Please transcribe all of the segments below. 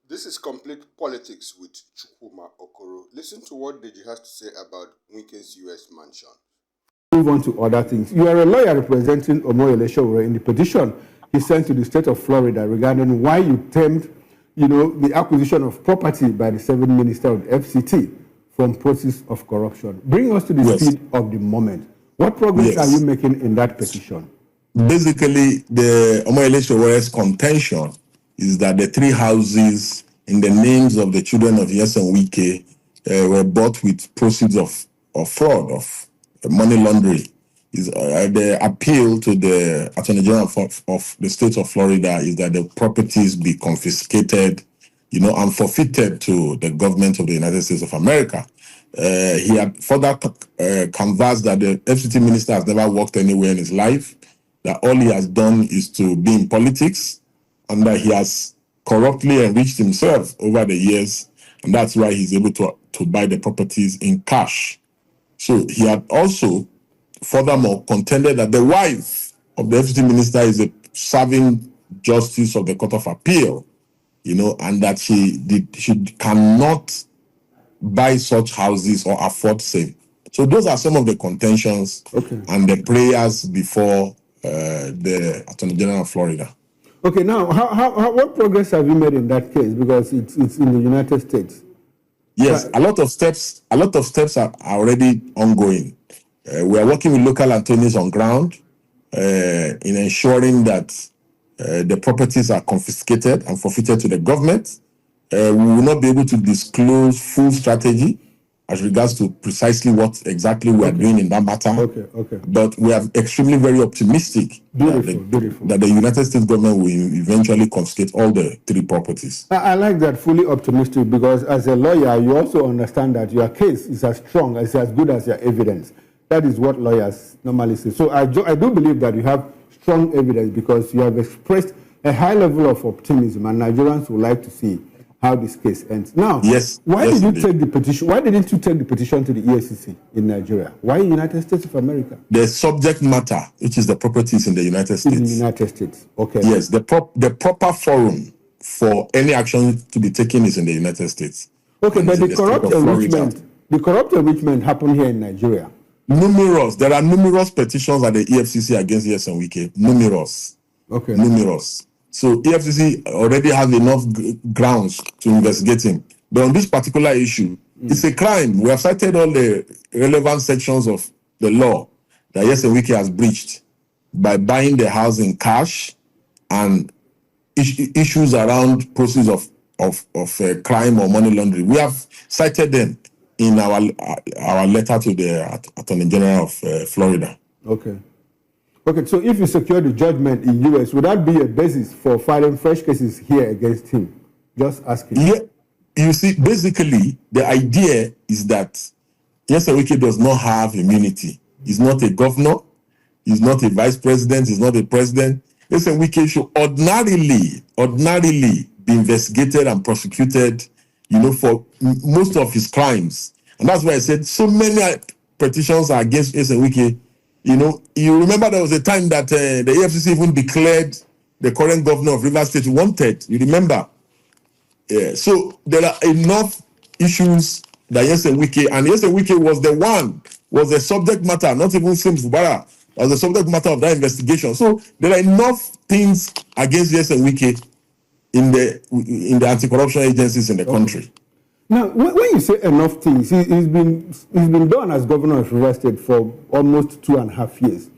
This is complete politics with Chukwuma Okoro. Listen to what Deji has to say about Wike's US mansion. Move on to other things. You are a lawyer representing Omoyele Sowore in the petition he sent to the state of Florida regarding why you termed, the acquisition of property by the 7th Minister of the FCT from process of corruption. Bring us to the speed of the moment. What progress are you making in that petition? Basically, the Omoyele Sowore's contention is that the 3 houses in the names of the children of Nyesom Wike were bought with proceeds of fraud, of money laundering. The appeal to the Attorney General of the state of Florida is that the properties be confiscated, and forfeited to the government of the United States of America. He had further canvassed that the FCT minister has never worked anywhere in his life, that all he has done is to be in politics, and that he has corruptly enriched himself over the years, and that's why he's able to buy the properties in cash. So he had also furthermore contended that the wife of the FCT minister is a serving justice of the Court of Appeal, and that she cannot buy such houses or afford same. So those are some of the contentions and the prayers before the Attorney General of Florida. Okay, now, what progress have you made in that case? Because it's in the United States. Yes, a lot of steps are already ongoing. We are working with local attorneys on ground in ensuring that the properties are confiscated and forfeited to the government. We will not be able to disclose full strategy as regards to precisely what exactly we are doing in that matter. Okay. But we are extremely very optimistic that the United States government will eventually confiscate all the 3 properties. I like that, fully optimistic, because as a lawyer, you also understand that your case is as strong, as good as your evidence. That is what lawyers normally say. So I do believe that you have strong evidence because you have expressed a high level of optimism, and Nigerians would like to see how this case ends. Now, why didn't you take the petition to the Efcc in Nigeria? Why United States of America? The subject matter, which is the properties in the United States. In the United States, okay. Yes, the proper forum for any action to be taken is in the United States. Okay, but the corrupt enrichment happened here in Nigeria. There are numerous petitions at the EFCC against Nyesom Wike. Numerous. Okay. Numerous. So EFCC already has enough grounds to investigate him. But on this particular issue, it's a crime. We have cited all the relevant sections of the law that Nyesom Wike has breached by buying the house in cash and issues around proceeds of crime or money laundering. We have cited them in our letter to the Attorney General of Florida. Okay, so if you secure the judgment in U.S., would that be a basis for filing fresh cases here against him? Just asking. Yeah, you see, basically, the idea is that Nyesom Wike does not have immunity. He's not a governor. He's not a vice president. He's not a president. Nyesom Wike should ordinarily be investigated and prosecuted, for most of his crimes. And that's why I said so many petitions are against Nyesom Wike. You remember there was a time that the EFCC even declared the current governor of Rivers State wanted. You remember? Yeah. So there are enough issues that Nyesom Wike, and Nyesom Wike was the subject matter, not even Sim Fubara, was the subject matter of that investigation. So there are enough things against Nyesom Wike in the anti-corruption agencies in the country. Now, when you say enough things, he's been done as governor of Rivers State for almost 2.5 years.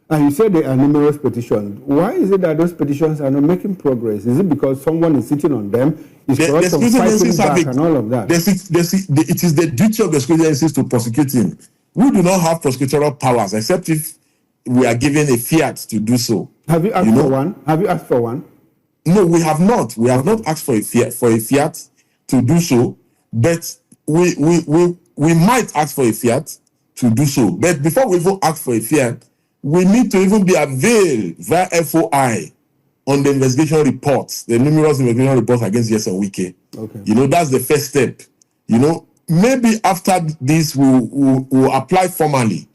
And you said there are numerous petitions. Why is it that those petitions are not making progress? Is it because someone is sitting on them, is corrupt and fighting back and all of that? It is the duty of the security agencies to prosecute him. We do not have prosecutorial powers, except if we are given a fiat to do so. Have you asked for one? Have you asked for one? No, we have not. We have not asked for a fiat to do so. But we might ask for a fiat to do so. But before we even ask for a fiat, we need to even be availed via FOI on the investigation reports, the numerous investigation reports against Nyesom Wike. Okay. That's the first step. Maybe after this we'll apply formally,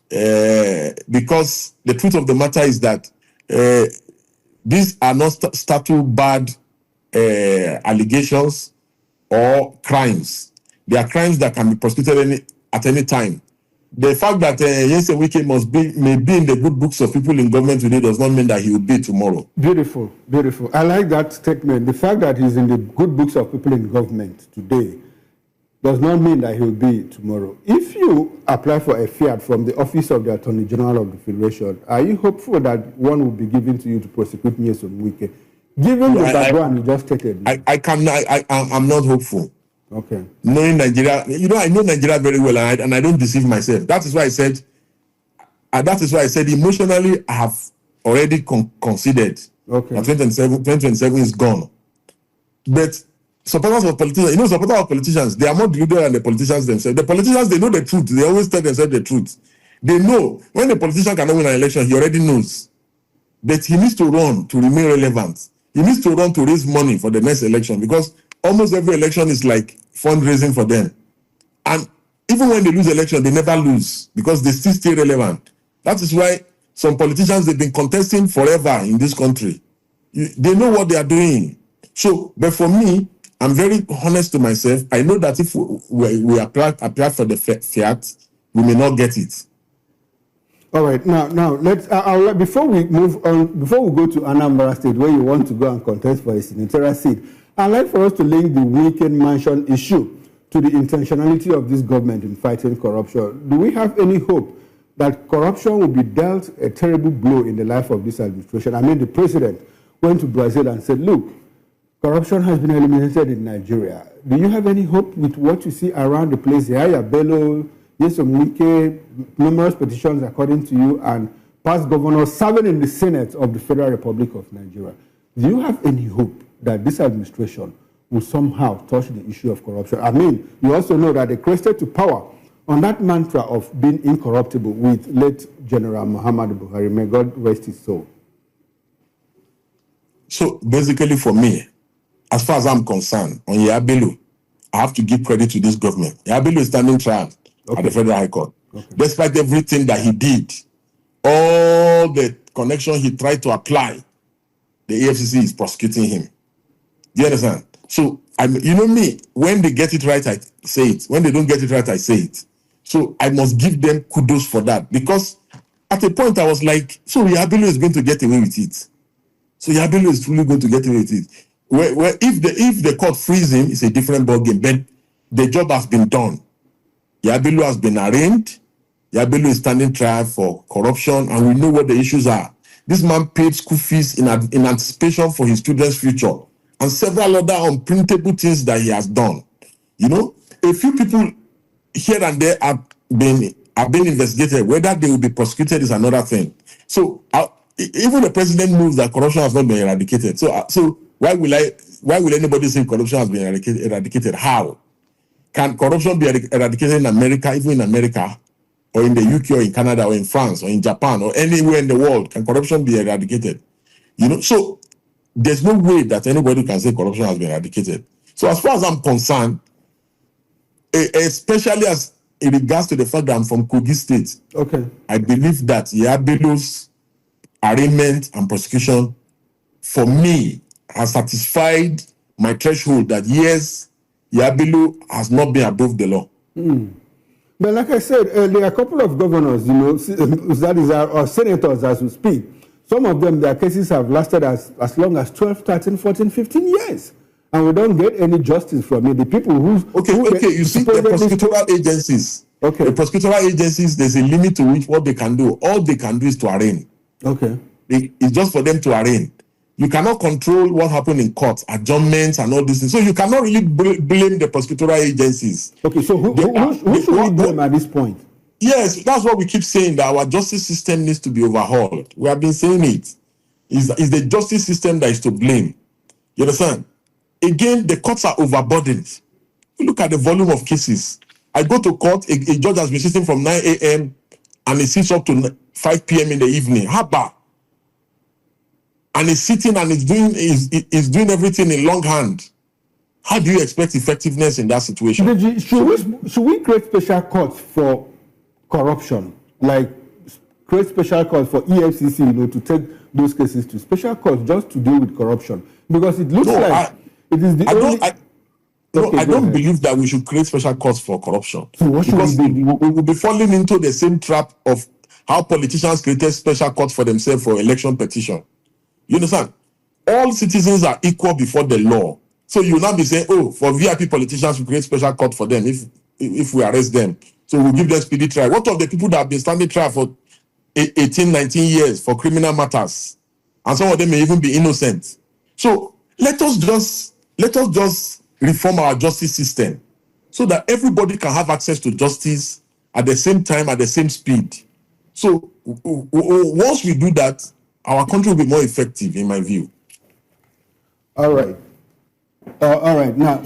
because the truth of the matter is that these are not statute barred allegations or crimes. They are crimes that can be prosecuted at any time. The fact that Nyesom Wike may be in the good books of people in government today does not mean that he will be tomorrow. Beautiful, beautiful. I like that statement. The fact that he's in the good books of people in government today does not mean that he will be tomorrow. If you apply for a fiat from the Office of the Attorney General of the Federation, are you hopeful that one will be given to you to prosecute Nyesom Wike? Given the background you just stated. I'm not hopeful. Okay. Knowing Nigeria, I know Nigeria very well, and I don't deceive myself. That is why I said emotionally, I have already considered that 2027 is gone. But supporters of politicians, they are more deluded than the politicians themselves. The politicians, they know the truth. They always tell themselves the truth. They know when a politician cannot win an election, he already knows. But he needs to run to remain relevant. He needs to run to raise money for the next election, because almost every election is like fundraising for them. And even when they lose election, they never lose because they still stay relevant. That is why some politicians, they've been contesting forever in this country. They know what they are doing. So, but for me, I'm very honest to myself. I know that if we apply for the fiat, we may not get it. All right. Now let's. Before we move on, before we go to Anambra State, where you want to go and contest for a senatorial seat, I'd like for us to link the Wike mansion issue to the intentionality of this government in fighting corruption. Do we have any hope that corruption will be dealt a terrible blow in the life of this administration? I mean, the president went to Brazil and said, look, corruption has been eliminated in Nigeria. Do you have any hope with what you see around the place? Yaya Bello, Nyesom Wike, numerous petitions according to you, and past governors serving in the Senate of the Federal Republic of Nigeria. Do you have any hope that this administration will somehow touch the issue of corruption? I mean, you also know that they crested to power on that mantra of being incorruptible with late General Muhammadu Buhari. May God rest his soul. So basically for me, as far as I'm concerned, on Yaya Bello, I have to give credit to this government. Yaya Bello is standing trial at the Federal High Court. Despite everything that he did, all the connection he tried to apply, the Efcc is prosecuting him. Do you understand? So, you know me, when they get it right, I say it. When they don't get it right, I say it. So I must give them kudos for that. Because at a point I was like, so Yaya Bello is going to get away with it. So Yaya Bello is truly going to get away with it. Where if the court frees him, it's a different ballgame. But the job has been done. Yaya Bello has been arraigned. Yaya Bello is standing trial for corruption, and we know what the issues are. This man paid school fees in anticipation for his children's future, and several other unprintable things that he has done. You know, a few people here and there have been investigated. Whether they will be prosecuted is another thing. So even the president knows that corruption has not been eradicated. So why will anybody say corruption has been eradicated? How can corruption be eradicated in America, even in America, or in the UK, or in Canada, or in France, or in Japan, or anywhere in the world? Can corruption be eradicated? You know, so there's no way that anybody can say corruption has been eradicated. So as far as I'm concerned, especially as in regards to the fact that I'm from Kogi State, I believe that Yaya Bello's arraignment and prosecution, for me, has satisfied my threshold that yes, Yaya Bello has not been above the law. But like I said earlier, a couple of governors, you know, that is our senators as we speak, some of them, their cases have lasted as long as 12, 13, 14, 15 years. And we don't get any justice from it. The people who... you see, the prosecutorial agencies. The prosecutorial agencies, there's a limit to which what they can do. All they can do is to arraign. It's just for them to arraign. You cannot control what happened in court, adjournments and all these things. So you cannot really blame the prosecutorial agencies. So who should we blame at this point? Yes, that's what we keep saying, that our justice system needs to be overhauled. We have been saying it. It's the justice system that is to blame. You understand? Again, the courts are overburdened. You look at the volume of cases. I go to court, a judge has been sitting from 9 a.m. and he sits up to 5 p.m. in the evening. How about? And he's sitting and he's doing everything in longhand. How do you expect effectiveness in that situation? Should we create special courts for corruption? Like create special courts for EFCC, you know, to take those cases to special courts just to deal with corruption? Because it looks like It is the only. I don't ahead. believe that we should create special courts for corruption. So what should because we do? we will be falling into the same trap of how politicians created special courts for themselves for election petition. You understand? All citizens are equal before the law. So you will not be saying, oh, for VIP politicians, we create special court for them if we arrest them. So we'll give them speedy trial. What of the people that have been standing trial for 18, 19 years for criminal matters? And some of them may even be innocent. So let us just reform our justice system so that everybody can have access to justice at the same time, at the same speed. So once we do that, our country will be more effective, in my view. All right. All right. Now.